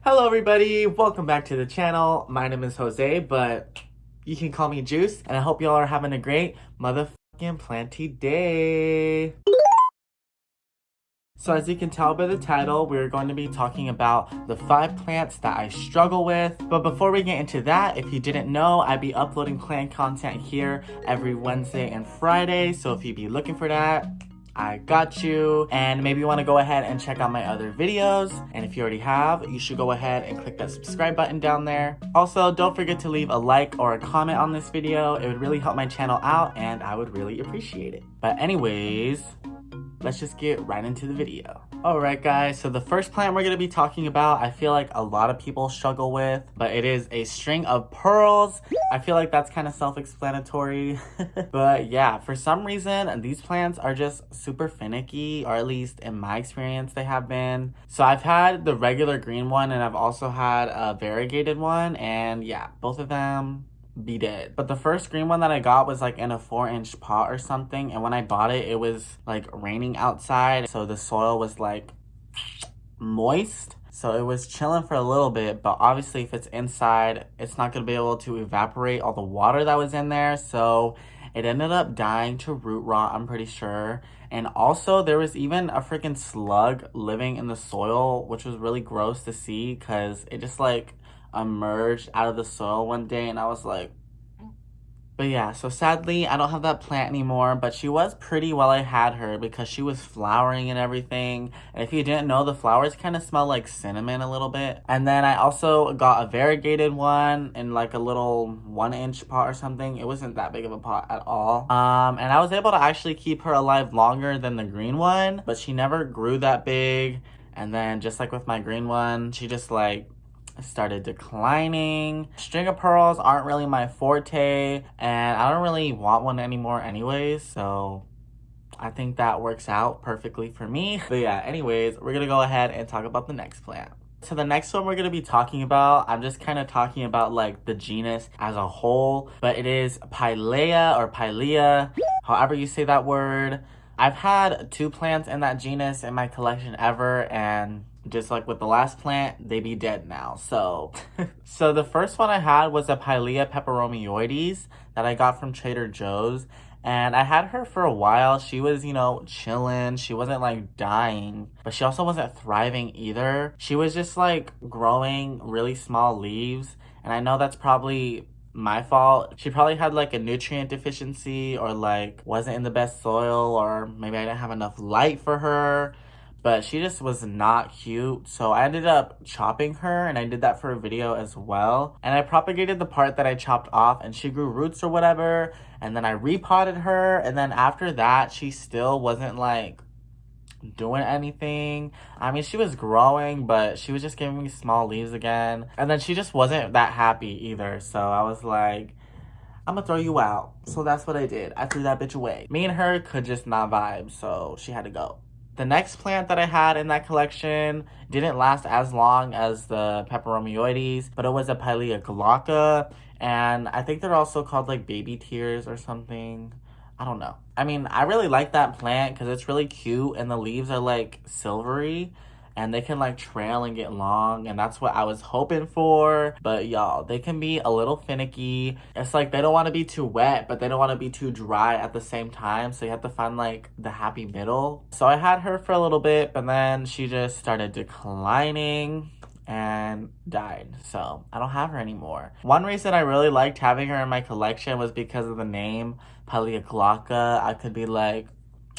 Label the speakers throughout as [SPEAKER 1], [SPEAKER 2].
[SPEAKER 1] Hello everybody, welcome back to the channel. My name is Jose, but you can call me Juice, and I hope y'all are having a great motherfucking planty day. So as you can tell by the title, we're going to be talking about the 5 plants that I struggle with. But before we get into that, if you didn't know, I'd be uploading plant content here every Wednesday and Friday. So if you'd be looking for that, I got you. And maybe you want to go ahead and check out my other videos. And if you already have, you should go ahead and click that subscribe button down there. Also, don't forget to leave a like or a comment on this video. It would really help my channel out and I would really appreciate it. But anyways, let's just get right into the video. Alright guys, so the first plant we're going to be talking about, I feel like a lot of people struggle with, but it is a string of pearls. I feel like that's kind of self-explanatory. But yeah, for some reason, these plants are just super finicky, or at least in my experience, they have been. So I've had the regular green one, and I've also had a variegated one, and yeah, both of them be dead. But the first green one that I got was like in a 4-inch pot or something, and when I bought it, it was like raining outside, so the soil was like moist, so it was chilling for a little bit. But obviously if it's inside, it's not going to be able to evaporate all the water that was in there, so it ended up dying to root rot, I'm pretty sure. And also there was even a freaking slug living in the soil, which was really gross to see because it just like emerged out of the soil one day, and I was like, but yeah, so sadly I don't have that plant anymore, but she was pretty while I had her because she was flowering and everything. And if you didn't know, the flowers kind of smell like cinnamon a little bit. And then I also got a variegated one in like a little 1-inch pot or something. It wasn't that big of a pot at all. And I was able to actually keep her alive longer than the green one, but she never grew that big. And then just like with my green one, she just like started declining. String of pearls aren't really my forte, and I don't really want one anymore anyways, so I think that works out perfectly for me. But yeah, anyways, we're gonna go ahead and talk about the next plant. So the next one we're going to be talking about, I'm just kind of talking about like the genus as a whole, but it is pilea or pilea, however you say that word. I've had 2 plants in that genus in my collection ever, and just like with the last plant, they be dead now. So so the first one I had was a pilea peperomioides that I got from Trader Joe's. And I had her for a while. She was, chilling. She wasn't like dying, but she also wasn't thriving either. She was just like growing really small leaves. And I know that's probably my fault. She probably had like a nutrient deficiency, or like wasn't in the best soil, or maybe I didn't have enough light for her. But she just was not cute, so I ended up chopping her, and I did that for a video as well. And I propagated the part that I chopped off, and she grew roots or whatever, and then I repotted her, and then after that, she still wasn't, like, doing anything. I mean, she was growing, but she was just giving me small leaves again. And then she just wasn't that happy either, so I was like, I'm gonna throw you out. So that's what I did. I threw that bitch away. Me and her could just not vibe, so she had to go. The next plant that I had in that collection didn't last as long as the peperomioides, but it was a pilea glauca, and I think they're also called like baby tears or something. I don't know. I mean, I really like that plant because it's really cute, and the leaves are like silvery, and they can like trail and get long, and that's what I was hoping for. But y'all, they can be a little finicky. It's like they don't want to be too wet, but they don't want to be too dry at the same time, so you have to find like the happy middle. So I had her for a little bit, but then she just started declining and died, so I don't have her anymore. One reason I really liked having her in my collection was because of the name, pilea glauca. I could be like,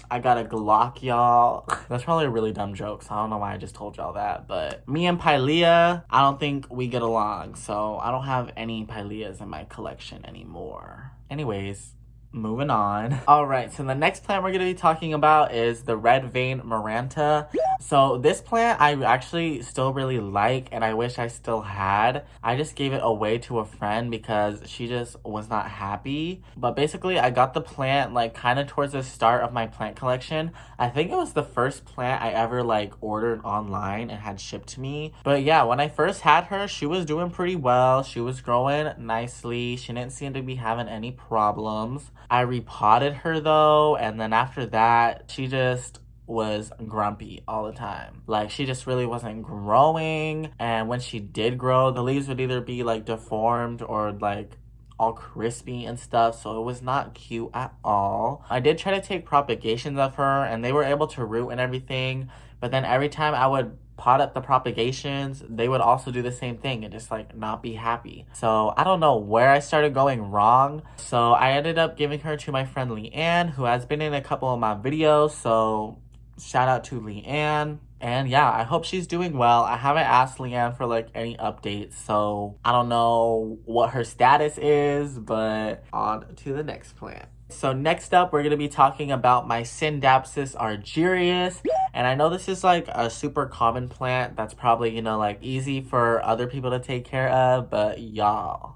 [SPEAKER 1] I got a Glock, y'all. That's probably a really dumb joke, so I don't know why I just told y'all that. But me and pilea, I don't think we get along, so I don't have any pileas in my collection anymore. Anyways, moving on. Alright, so the next plant we're going to be talking about is the red vein maranta. So this plant I actually still really like, and I wish I still had. I just gave it away to a friend because she just was not happy. But basically I got the plant like kind of towards the start of my plant collection. I think it was the first plant I ever like ordered online and had shipped to me. But yeah, when I first had her, she was doing pretty well. She was growing nicely. She didn't seem to be having any problems. I repotted her though, and then after that, she just was grumpy all the time. Like, she just really wasn't growing, and when she did grow, the leaves would either be like deformed or like all crispy and stuff, so it was not cute at all. I did try to take propagations of her, and they were able to root and everything, but then every time I would pot up the propagations, they would also do the same thing and just like not be happy. So I don't know where I started going wrong. So I ended up giving her to my friend Leanne, who has been in a couple of my videos. So shout out to Leanne. And yeah, I hope she's doing well. I haven't asked Leanne for like any updates, so I don't know what her status is, but on to the next plant. So next up, we're going to be talking about my scindapsus argyraeus. And I know this is like a super common plant that's probably, you know, like easy for other people to take care of, but y'all,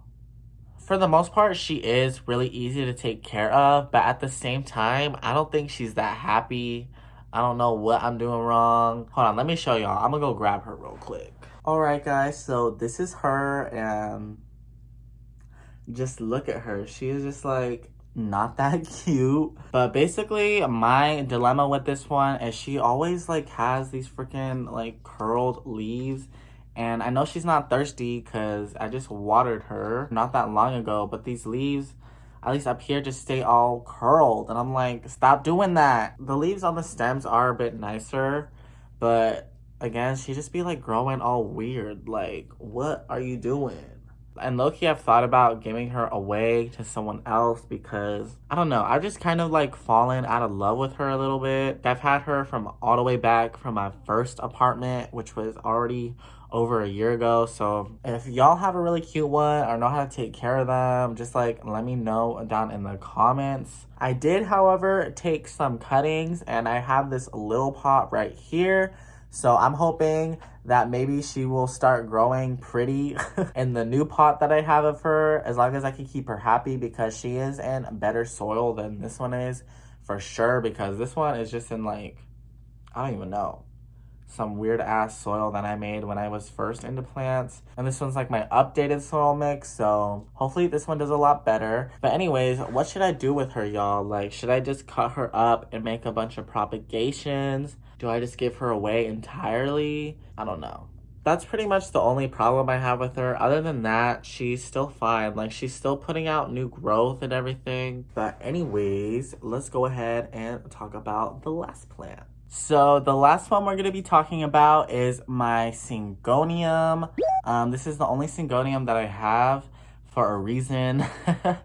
[SPEAKER 1] for the most part, she is really easy to take care of, but at the same time, I don't think she's that happy. I don't know what I'm doing wrong. Hold on, let me show y'all. I'm gonna go grab her real quick. Alright guys, so this is her, and just look at her. She is just like not that cute. But basically, my dilemma with this one is she always like has these freaking like curled leaves. And I know she's not thirsty because I just watered her not that long ago, but these leaves, at least up here, just stay all curled. And I'm like, stop doing that. The leaves on the stems are a bit nicer, but again, she just be like growing all weird. Like, what are you doing? And low-key, I've thought about giving her away to someone else because, I don't know, I've just kind of like fallen out of love with her a little bit. I've had her from all the way back from my first apartment, which was already over a year ago. So if y'all have a really cute one or know how to take care of them, just like let me know down in the comments. I did, however, take some cuttings, and I have this little pot right here. So I'm hoping that maybe she will start growing pretty in the new pot that I have of her, as long as I can keep her happy, because she is in better soil than this one is for sure, because this one is just in like, I don't even know, some weird ass soil that I made when I was first into plants. And this one's like my updated soil mix, so hopefully this one does a lot better. But anyways, what should I do with her, y'all? Like, should I just cut her up and make a bunch of propagations? Do I just give her away entirely? I don't know. That's pretty much the only problem I have with her. Other than that, she's still fine. Like, she's still putting out new growth and everything. But anyways, let's go ahead and talk about the last plant. So the last one we're going to be talking about is my syngonium. This is the only syngonium that I have for a reason.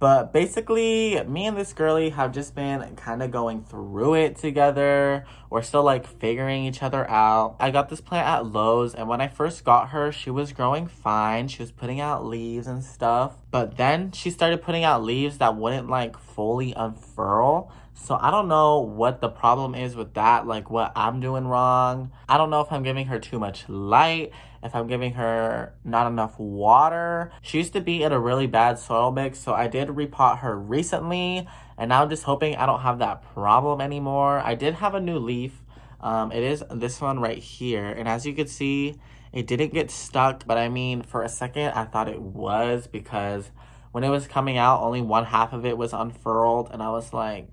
[SPEAKER 1] But basically, me and this girly have just been kind of going through it together. We're still like figuring each other out. I got this plant at Lowe's, and when I first got her, she was growing fine. She was putting out leaves and stuff. But then she started putting out leaves that wouldn't like fully unfurl. So I don't know what the problem is with that, like what I'm doing wrong. I don't know if I'm giving her too much light, if I'm giving her not enough water. She used to be in a really bad soil mix, so I did repot her recently, and now I'm just hoping I don't have that problem anymore. I did have a new leaf. It is this one right here, and as you can see, it didn't get stuck, but I mean, for a second, I thought it was, because when it was coming out, only one half of it was unfurled, and I was like,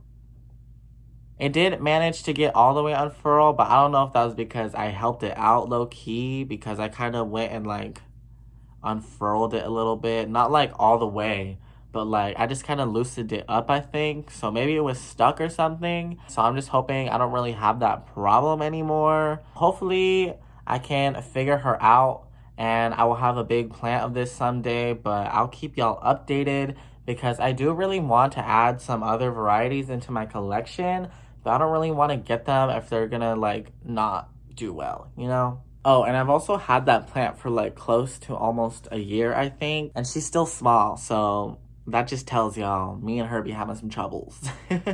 [SPEAKER 1] it did manage to get all the way unfurled, but I don't know if that was because I helped it out low-key, because I kind of went and like unfurled it a little bit. Not like all the way, but like I just kind of loosened it up, I think. So maybe it was stuck or something. So I'm just hoping I don't really have that problem anymore. Hopefully I can figure her out, and I will have a big plant of this someday, but I'll keep y'all updated, because I do really want to add some other varieties into my collection. But I don't really want to get them if they're gonna like not do well, you know? Oh, and I've also had that plant for like close to almost a year, I think. And she's still small, so that just tells y'all me and her be having some troubles.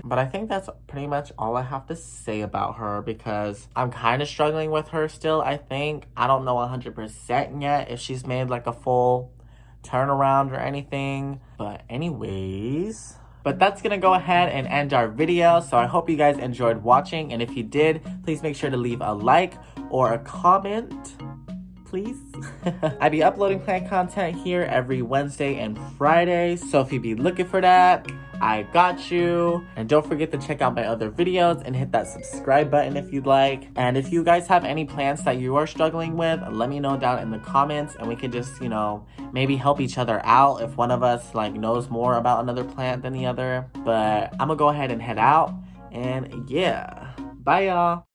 [SPEAKER 1] But I think that's pretty much all I have to say about her, because I'm kind of struggling with her still, I think. I don't know 100% yet if she's made like a full turnaround or anything. But anyways, but that's gonna go ahead and end our video. So I hope you guys enjoyed watching, and if you did, please make sure to leave a like or a comment, please. I be uploading plant content here every Wednesday and Friday, so if you be looking for that, I got you. And don't forget to check out my other videos and hit that subscribe button if you'd like. And if you guys have any plants that you are struggling with, let me know down in the comments and we could just, you know, maybe help each other out if one of us like knows more about another plant than the other. But I'm gonna go ahead and head out, and yeah, bye y'all.